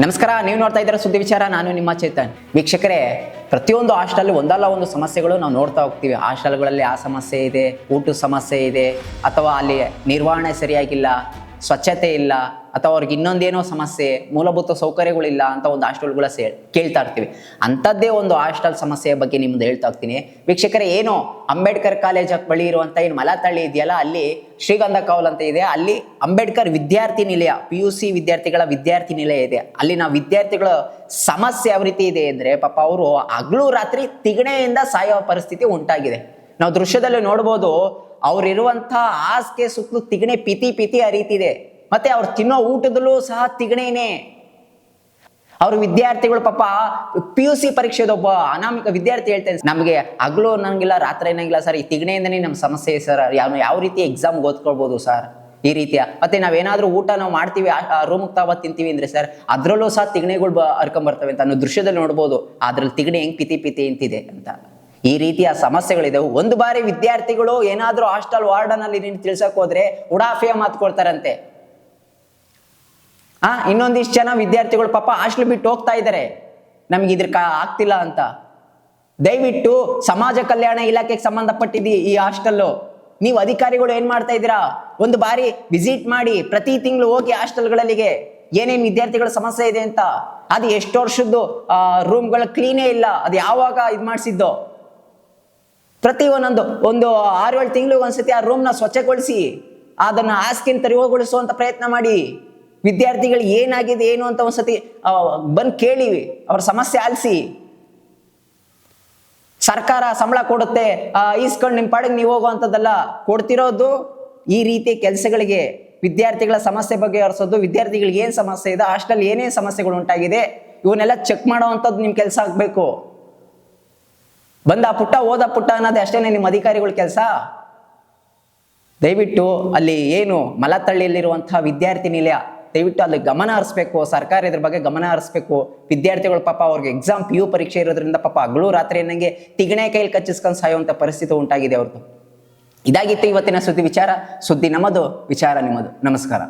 ನಮಸ್ಕಾರ, ನೀವು ನೋಡ್ತಾ ಇದ್ದೀರಾ ಸುದ್ದಿ ವಿಚಾರ. ನಾನು ನಿಮ್ಮ ಚೇತನ್. ವೀಕ್ಷಕರೇ, ಪ್ರತಿಯೊಂದು ಹಾಸ್ಟೆಲ್ ಒಂದಲ್ಲ ಒಂದು ಸಮಸ್ಯೆಗಳು ನಾವು ನೋಡ್ತಾ ಹೋಗ್ತೀವಿ. ಹಾಸ್ಟೆಲ್ಗಳಲ್ಲಿ ಆ ಸಮಸ್ಯೆ ಇದೆ, ಊಟದ ಸಮಸ್ಯೆ ಇದೆ, ಅಥವಾ ಅಲ್ಲಿ ನಿರ್ವಹಣೆ ಸರಿಯಾಗಿಲ್ಲ, ಸ್ವಚ್ಛತೆ ಇಲ್ಲ, ಅಥವಾ ಅವ್ರಿಗೆ ಇನ್ನೊಂದೇನೋ ಸಮಸ್ಯೆ, ಮೂಲಭೂತ ಸೌಕರ್ಯಗಳಿಲ್ಲ ಅಂತ ಒಂದು ಹಾಸ್ಟೆಲ್ಗಳ ಕೇಳ್ತಾ ಇರ್ತೀವಿ. ಅಂಥದ್ದೇ ಒಂದು ಹಾಸ್ಟೆಲ್ ಸಮಸ್ಯೆಯ ಬಗ್ಗೆ ನಿಮ್ದು ಹೇಳ್ತಾ ಹೋಗ್ತೀನಿ. ವೀಕ್ಷಕರೇ, ಏನು ಅಂಬೇಡ್ಕರ್ ಕಾಲೇಜ್ ಬಳಿ ಇರುವಂಥ ಏನು ಮಲತಳ್ಳಿ ಇದೆಯಲ್ಲ, ಅಲ್ಲಿ ಶ್ರೀಗಂಧ ಕೌಲ್ ಅಂತ ಇದೆ. ಅಲ್ಲಿ ಅಂಬೇಡ್ಕರ್ ವಿದ್ಯಾರ್ಥಿ ನಿಲಯ, PUC ವಿದ್ಯಾರ್ಥಿಗಳ ವಿದ್ಯಾರ್ಥಿ ನಿಲಯ ಇದೆ. ಅಲ್ಲಿನ ವಿದ್ಯಾರ್ಥಿಗಳ ಸಮಸ್ಯೆ ಯಾವ ರೀತಿ ಇದೆ ಅಂದರೆ, ಪಾಪ ಅವರು ಹಗಲು ರಾತ್ರಿ ತಿಗಣೆಯಿಂದ ಸಾಯೋ ಪರಿಸ್ಥಿತಿ ಉಂಟಾಗಿದೆ. ನಾವು ದೃಶ್ಯದಲ್ಲಿ ನೋಡ್ಬೋದು, ಅವ್ರಿರುವಂಥ ಹಾಸಿಗೆ ಸುತ್ತಲೂ ತಿಗಣೆ ಪಿತಿ ಹರಿತಿದೆ. ಮತ್ತೆ ಅವ್ರು ತಿನ್ನೋ ಊಟದಲ್ಲೂ ಸಹ ತಿಗಣೆನೇ. ಅವ್ರ ವಿದ್ಯಾರ್ಥಿಗಳು ಪಾಪ PUC ಪರೀಕ್ಷೆದ ಒಬ್ಬ ಅನಾಮಿಕ ವಿದ್ಯಾರ್ಥಿ ಹೇಳ್ತೇನೆ, ನಮಗೆ ಹಗಲು ಅನ್ನಂಗಿಲ್ಲ, ರಾತ್ರಿ ಅನ್ನಂಗಿಲ್ಲ ಸರ್, ಈ ತಿಗಣೆಯಿಂದನೇ ನಮ್ಮ ಸಮಸ್ಯೆ ಸರ್. ಯಾವ ರೀತಿ ಎಕ್ಸಾಮ್ ಓದ್ಕೊಳ್ಬೋದು ಸರ್ ಈ ರೀತಿಯ. ಮತ್ತೆ ನಾವೇನಾದ್ರೂ ಊಟ ನಾವು ಮಾಡ್ತೀವಿ, ರೂಮ್ಗೆ ತಾವ ತಿಂತೀವಿ ಅಂದ್ರೆ ಸರ್, ಅದ್ರಲ್ಲೂ ಸಹ ತಿಗಣೆಗಳು ಹರ್ಕೊಂಬರ್ತವೆ ಅಂತ ಅನ್ನೋ ದೃಶ್ಯದಲ್ಲಿ ನೋಡ್ಬೋದು. ಅದ್ರಲ್ಲಿ ತಿಗಣೆ ಹೆಂಗ್ ಪಿತಿ ಅಂತಿದೆ ಅಂತ. ಈ ರೀತಿಯ ಸಮಸ್ಯೆಗಳಿದೆ. ಒಂದು ಬಾರಿ ವಿದ್ಯಾರ್ಥಿಗಳು ಏನಾದ್ರೂ ಹಾಸ್ಟೆಲ್ ವಾರ್ಡನ್ ಅಲ್ಲಿ ನೀನು ತಿಳ್ಸಕ್ ಹೋದ್ರೆ ಉಡಾಫಿಯ ಮಾತ್ಕೊಳ್ತಾರಂತೆ. ಇನ್ನೊಂದಿಷ್ಟು ಜನ ವಿದ್ಯಾರ್ಥಿಗಳು ಪಾಪ ಹಾಸ್ಟೆಲ್ ಬಿಟ್ಟು ಹೋಗ್ತಾ ಇದ್ದಾರೆ, ನಮ್ಗೆ ಆಗ್ತಿಲ್ಲ ಅಂತ. ದಯವಿಟ್ಟು ಸಮಾಜ ಕಲ್ಯಾಣ ಇಲಾಖೆಗೆ ಸಂಬಂಧಪಟ್ಟಿದ್ದಿ ಈ ಹಾಸ್ಟೆಲ್ಲು. ನೀವು ಅಧಿಕಾರಿಗಳು ಏನ್ ಮಾಡ್ತಾ ಇದ್ದೀರಾ, ಒಂದು ಬಾರಿ ವಿಸಿಟ್ ಮಾಡಿ, ಪ್ರತಿ ತಿಂಗಳು ಹೋಗಿ ಹಾಸ್ಟೆಲ್ಗಳಿಗೆ ಏನೇನು ವಿದ್ಯಾರ್ಥಿಗಳ ಸಮಸ್ಯೆ ಇದೆ ಅಂತ. ಅದು ಎಷ್ಟು ವರ್ಷದ್ದು ರೂಮ್ಗಳ ಕ್ಲೀನೇ ಇಲ್ಲ, ಅದು ಯಾವಾಗ ಇದು ಮಾಡಿಸಿದ್ದೋ. ಪ್ರತಿ ಒಂದು 6-7 ತಿಂಗಳಿಗೆ ಒಂದ್ಸತಿ ಆ ರೂಮ್ನ ಸ್ವಚ್ಛಗೊಳಿಸಿ, ಅದನ್ನ ಹಾಸಿಗೆನ ತೆರವುಗೊಳಿಸುವಂತ ಪ್ರಯತ್ನ ಮಾಡಿ. ವಿದ್ಯಾರ್ಥಿಗಳು ಏನಾಗಿದೆ ಏನು ಅಂತ ಒಂದ್ಸತಿ ಬಂದು ಕೇಳಿ, ಅವ್ರ ಸಮಸ್ಯೆ ಆಲಿಸಿ. ಸರ್ಕಾರ ಸಂಬಳ ಕೊಡುತ್ತೆ, ಈಸ್ಕೊಂಡು ನಿಮ್ಮ ಪಾಡಿಗೆ ನೀವು ಹೋಗುವಂಥದ್ದಲ್ಲ. ಕೊಡ್ತಿರೋದು ಈ ರೀತಿ ಕೆಲಸಗಳಿಗೆ, ವಿದ್ಯಾರ್ಥಿಗಳ ಸಮಸ್ಯೆ ಬಗ್ಗೆ ಹರಿಸೋದು, ವಿದ್ಯಾರ್ಥಿಗಳಿಗೆ ಏನು ಸಮಸ್ಯೆ ಇದೆ, ಹಾಸ್ಟೆಲ್ ಏನೇನು ಸಮಸ್ಯೆಗಳು ಉಂಟಾಗಿದೆ ಇವನ್ನೆಲ್ಲ ಚೆಕ್ ಮಾಡೋವಂಥದ್ದು ನಿಮ್ಮ ಕೆಲಸ ಆಗಬೇಕು. ಬಂದ ಪುಟ್ಟ ಓದ ಪುಟ್ಟ ಅನ್ನೋದೇ ಅಷ್ಟೇನೆ ನಿಮ್ಮ ಅಧಿಕಾರಿಗಳ ಕೆಲಸ. ದಯವಿಟ್ಟು ಅಲ್ಲಿ ಏನು ಮಲತಳ್ಳಿಯಲ್ಲಿರುವಂತಹ ವಿದ್ಯಾರ್ಥಿ ನಿಲಯ, ದಯವಿಟ್ಟು ಅಲ್ಲಿ ಗಮನ ಹರಿಸ್ಬೇಕು. ಸರ್ಕಾರ ಇದ್ರ ಬಗ್ಗೆ ಗಮನ ಹರಿಸ್ಬೇಕು. ವಿದ್ಯಾರ್ಥಿಗಳು ಪಾಪ ಅವ್ರಿಗೆ ಎಕ್ಸಾಮ್ PU ಪರೀಕ್ಷೆ ಇರೋದ್ರಿಂದ ಪಾಪ ಹಗಲು ರಾತ್ರಿ ನಂಗೆ ತಿಗಣೆ ಕೈಲಿ ಕಚ್ಚಿಸ್ಕೊಂಡು ಸಾಯುವಂಥ ಪರಿಸ್ಥಿತಿ ಉಂಟಾಗಿದೆ ಅವ್ರದ್ದು. ಇದಾಗಿತ್ತು ಇವತ್ತಿನ ಸುದ್ದಿ ವಿಚಾರ. ಸುದ್ದಿ ನಮ್ಮದು, ವಿಚಾರ ನಿಮ್ಮದು. ನಮಸ್ಕಾರ.